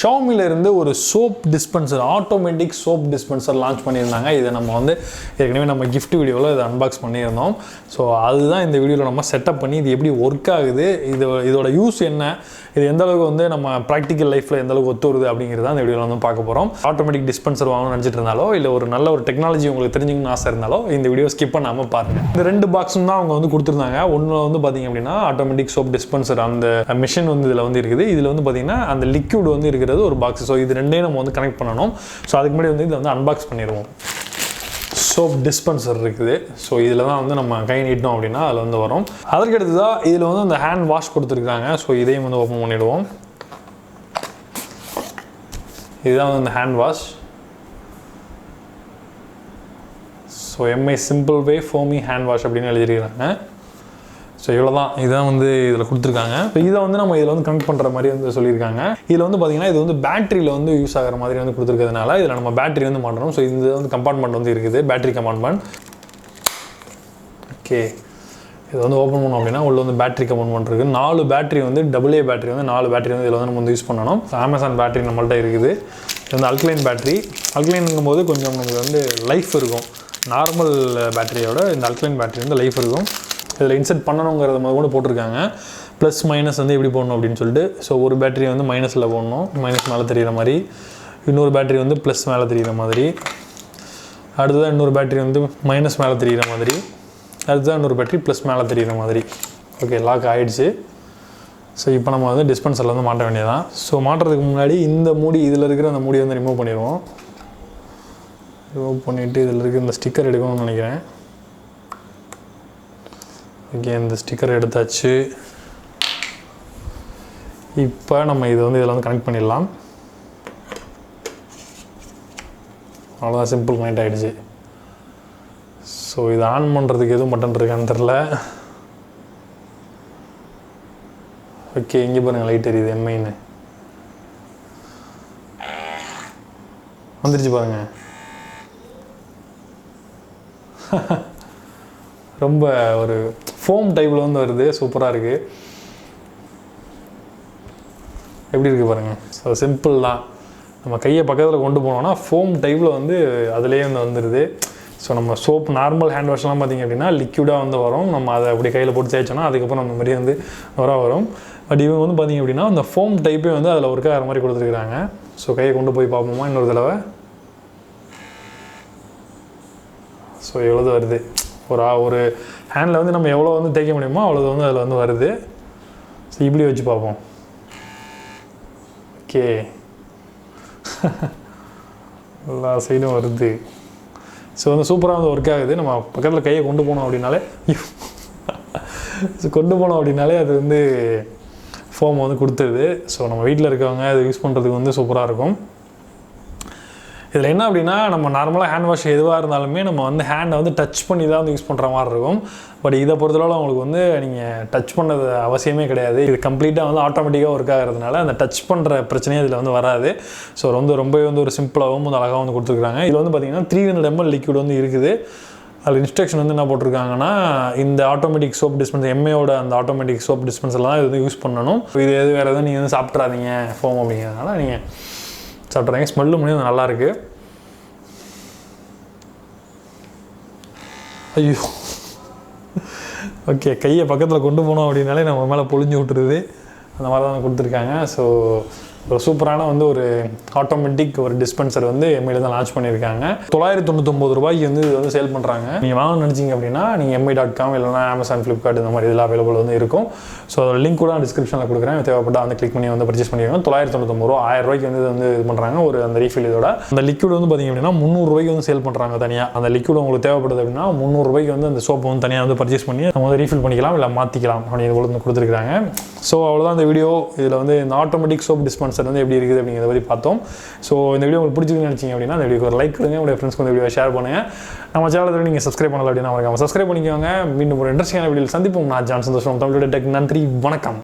ஷாமில இருந்து ஒரு soap dispenser, automatic soap dispenser launch பண்ணியிருந்தாங்க. இதை நம்ம வந்து ஏற்கனவே நம்ம கிஃப்ட் வீடியோவில் இதை அன்பாக்ஸ் பண்ணியிருந்தோம். ஸோ அதுதான் இந்த வீடியோவில் நம்ம செட்டப் பண்ணி இது எப்படி ஒர்க் ஆகுது, இதோட யூஸ் என்ன, இது எந்த அளவுக்கு வந்து நம்ம ப்ராக்டிக்கல் லைஃப்பில் எந்த அளவுக்கு ஒத்து வருது அப்படிங்கிறது தான் இந்த வீடியோவில் வந்து பார்க்க போகிறோம். ஆட்டோமேட்டிக் டிஸ்பென்சர் வாங்கணும்னு நினச்சிட்டு இருந்தாலோ இல்லை ஒரு நல்ல ஒரு டெக்னாலஜி உங்களுக்கு தெரிஞ்சுக்கணும்னு ஆசை இருந்தாலோ இந்த வீடியோ ஸ்கிப் பண்ணாமல் பாருங்கள். இந்த 2 பாக்ஸும் தான் அவங்க வந்து கொடுத்துருந்தாங்க. ஒன்று வந்து பார்த்தீங்க அப்படின்னா ஆட்டோமேட்டிக் சோப் டிஸ்பென்சர் அந்த மிஷின் வந்து இதில் வந்து இருக்குது. இதில் வந்து பார்த்தீங்கன்னா அந்த லிக்விட் வந்து இருக்கிறது ஒரு பாக்ஸ். ஸோ இது ரெண்டையும் நம்ம வந்து கனெக்ட் பண்ணணும். ஸோ அதுக்கு முன்னாடி வந்து இதை வந்து அன்பாக்ஸ் பண்ணிடுவோம். சோப் டிஸ்பென்சர் இருக்குது. ஸோ இதில் தான் வந்து நம்ம கை நீட்டோம் அப்படின்னா அதில் வந்து வரும். அதற்கடுத்து தான் இதில் வந்து அந்த ஹேண்ட் வாஷ் கொடுத்துருக்காங்க. ஸோ இதையும் வந்து ஓப்பன் பண்ணிவிடுவோம். இதுதான் வந்து அந்த hand wash. So Mi simple வே ஃபோமி ஹேண்ட் வாஷ் அப்படின்னு எழுதியிருக்கிறாங்க. ஸோ இவ்வளோ தான், இதுதான் வந்து இதில் கொடுத்துருக்காங்க. ஸோ இதை வந்து நம்ம இதில் வந்து கனெக்ட் பண்ணுற மாதிரி வந்து சொல்லியிருக்காங்க. இதில் வந்து பார்த்திங்கன்னா இது வந்து பேட்டரியில் வந்து யூஸ் ஆகிற மாதிரி வந்து கொடுத்துருக்கிறதுனால இதில் நம்ம பேட்டரி வந்து மாட்டணும். ஸோ இது வந்து கம்பார்ட்மெண்ட் வந்து இருக்குது, பேட்டரி கம்பார்ட்மெண்ட். ஓகே, இது வந்து ஓப்பன் பண்ணோம் அப்படின்னா உள்ள வந்து பேட்டரி கம்பார்ட்மெண்ட் இருக்குது. 4 பேட்டரி வந்து AA பேட்டரி வந்து 4 பேட்டரி வந்து இதில் வந்து நம்ம வந்து யூஸ் பண்ணணும். அமேசான் பேட்டரி நம்மள்ட்ட இருக்குது. இது வந்து அல்கலைன் பேட்டரி. அல்கலைனுங்கும் போது கொஞ்சம் நமக்கு வந்து லைஃப் இருக்கும். நார்மல் பேட்டரியோட இந்த அல்கலைன் பேட்டரி வந்து லைஃப் இருக்கும். இதில் இன்செர்ட் பண்ணணுங்கிறத கூட போட்டிருக்காங்க. ப்ளஸ் மைனஸ் வந்து எப்படி போடணும் அப்படின்னு சொல்லிட்டு. ஸோ ஒரு பேட்டரி வந்து மைனஸில் போடணும், மைனஸ் மேலே தெரிகிற மாதிரி. இன்னொரு பேட்டரி வந்து ப்ளஸ் மேலே தெரிகிற மாதிரி. அடுத்ததான் இன்னொரு பேட்டரி வந்து மைனஸ் மேலே தெரிகிற மாதிரி. அடுத்ததான் இன்னொரு பேட்டரி ப்ளஸ் மேலே தெரிகிற மாதிரி. ஓகே, லாக் ஆகிடுச்சு. ஸோ இப்போ நம்ம வந்து டிஸ்பென்சரில் வந்து மாட்ட வேண்டியதான். ஸோ மாட்டுறதுக்கு முன்னாடி இந்த மூடி, இதில் இருக்கிற அந்த மூடியை வந்து ரிமூவ் பண்ணிடுவோம். ரிமூவ் பண்ணிவிட்டு இதில் இருக்கிற இந்த ஸ்டிக்கர் எடுக்கணும்னு நினைக்கிறேன். ஓகே, இந்த ஸ்டிக்கர் எடுத்தாச்சு. இப்போ நம்ம இதை வந்து இதில் வந்து கனெக்ட் பண்ணிடலாம். அவ்வளோதான், சிம்பிள் கனெக்ட் ஆகிடுச்சு. ஸோ இதை ஆன் பண்ணுறதுக்கு எதுவும் பட்டன் இருக்கான்னு தெரில. ஓகே, இங்கே பாருங்கள், லைட் எரியுது, எம்ஐன்னு வந்துருச்சு பாருங்கள். ரொம்ப ஒரு ஃபோம் டைப்பில் வந்து வருது, சூப்பராக இருக்குது. எப்படி இருக்குது பாருங்கள். ஸோ சிம்பிள் தான். நம்ம கையை பக்கத்தில் கொண்டு போனோம்னா ஃபோம் டைப்பில் வந்து அதுலேயே வந்து வந்துடுது. ஸோ நம்ம சோப் நார்மல் ஹேண்ட் வாஷ்லாம் பார்த்திங்க அப்படின்னா லிக்விடாக வந்து வரும். நம்ம அதை அப்படி கையில் போட்டு தேய்ச்சோன்னா அதுக்கப்புறம் அந்த மாதிரி வந்து வரும். பட் இவங்க வந்து பார்த்திங்க அப்படின்னா அந்த ஃபோம் டைப்பே வந்து அதில் ஒர்க் ஆகிற மாதிரி கொடுத்துருக்குறாங்க. ஸோ கையை கொண்டு போய் பார்ப்போமா இன்னொரு தடவை. ஸோ எவ்வளோ வருது, ஒரு ஹேண்டில் வந்து நம்ம எவ்வளோ வந்து தேய்க்க முடியுமோ அவ்வளோ வந்து அதில் வந்து வருது. ஸோ இப்படி வச்சு பார்ப்போம். ஓகே, எல்லா சைடும் வருது. ஸோ வந்து சூப்பராக வந்து ஒர்க் ஆகுது. நம்ம பக்கத்தில் கையை கொண்டு போனோம் அப்படின்னாலே அது வந்து ஃபோம் வந்து கொடுத்துருது. ஸோ நம்ம வீட்டில் இருக்கவங்க அதை யூஸ் பண்ணுறதுக்கு வந்து சூப்பராக இருக்கும். இதில் என்ன அப்படின்னா நம்ம நார்மலாக ஹேண்ட் வாஷ் எதுவாக இருந்தாலுமே நம்ம வந்து ஹேண்டை வந்து டச் பண்ணி தான் வந்து யூஸ் பண்ணுற மாதிரி இருக்கும். பட் இதை பொறுத்தளவு உங்களுக்கு வந்து நீங்கள் டச் பண்ணது அவசியமே கிடையாது. இது கம்ப்ளீட்டாக வந்து ஆட்டோமேட்டிக்காக ஒர்க் ஆகிறதுனால அந்த டச் பண்ணுற பிரச்சனையே இதில் வந்து வராது. ஸோ ரொம்பவே வந்து ஒரு சிம்பிளாகவும் வந்து அழகாக வந்து கொடுத்துருக்காங்க. இதில் வந்து பார்த்திங்கன்னா 300 ml லிக்விட் வந்து இருக்குது. அதில் இன்ஸ்ட்ரக்ஷன் வந்து என்ன போட்டிருக்காங்கன்னா, இந்த ஆட்டோமேட்டிக் சோப் டிஸ்பென்சர் எம்ஏயோட அந்த ஆட்டோமேட்டிக் சோப் டிஸ்பென்சர்லாம் இது வந்து யூஸ் பண்ணணும். இது வேறு எதுவும் நீங்கள் வந்து சாப்பிட்றாதீங்க ஃபோம் அப்படிங்கிறதுனால நீங்கள் சாப்பிட்றாங்க. ஸ்மெல்லு முடியும் நல்லாயிருக்கு. ஐயோ, ஓகே, கையை பக்கத்தில் கொண்டு போனோம் அப்படின்னாலே நம்ம மேலே பொழிஞ்சு விட்டுருது. அந்த மாதிரி தான் கொடுத்துருக்காங்க. ஸோ ஒரு சூப்பரான வந்து ஒரு ஆட்டோமேட்டிக் ஒரு டிஸ்பென்சர் வந்து எம்ஐயில் தான் லான்ச் பண்ணியிருக்காங்க. 999 ரூபாய்க்கு வந்து இது வந்து சேல் பண்ணுறாங்க. நீங்கள் வாங்கணும்னு நினச்சிங்க அப்படின்னா நீங்கள் MI.com இல்லைனா அமேசான், ஃப்ளிப்கார்ட் இந்த மாதிரி இதெல்லாம் அவைலபிள் வந்து இருக்கும். ஸோ அதோட லிங்க் கூட டிஸ்கிரிப்ஷனில் கொடுக்குறேன். தேவைப்பட்டால் வந்து கிளிக் பண்ணி வந்து பர்ச்சேஸ் பண்ணிக்கோங்க. 999 ரூபா, 1000 ரூபாய்க்கு வந்து இது பண்ணுறாங்க. ஒரு அந்த ரீஃபில் இதோட அந்த லிக்விட் வந்து பார்த்திங்க அப்படின்னா 300 ரூபாய்க்கு வந்து சேல் பண்ணுறாங்க தனியாக. அந்த லிக்விட் உங்களுக்கு தேவைப்படுது அப்படின்னா 300 ரூபாய்க்கு வந்து அந்த சோப்பை வந்து தனியாக வந்து பர்ச்சேஸ் பண்ணி நம்ம வந்து ரீஃபில் பண்ணிக்கலாம், இல்லை மாற்றிக்கலாம் அப்படின்னு வந்து கொடுத்துருக்காங்க. ஸோ அவ்வளோதான் இந்த வீடியோ. இதில் வந்து இந்த ஆட்டோமேட்டிக் சோப் டிஸ்பென்சர் வந்து எப்படி இருக்குது அப்படிங்கிறத பற்றி பார்த்தோம். ஸோ இந்த வீடியோ உங்களுக்கு பிடிச்சிருக்குன்னு நினச்சிங்க அப்படின்னா இந்த வீடியோக்கு ஒரு லைக் கொடுங்க, உங்களுடைய ஃப்ரெண்ட்ஸ்க்கு இந்த வீடியோ ஷேர் பண்ணுங்கள். நம்ம சேனலில் நீங்கள் சப்ஸ்கிரைப் பண்ணல அப்படின்னா சப்ஸ்கிரைப் பண்ணிக்கோங்க. மீண்டும் ஒரு இன்ட்ரெஸ்டிங்கான வீடியோவில் சந்திப்போம். நான் ஜான் சந்தோஷம், தமிழோட டெக். நன்றி, வணக்கம்.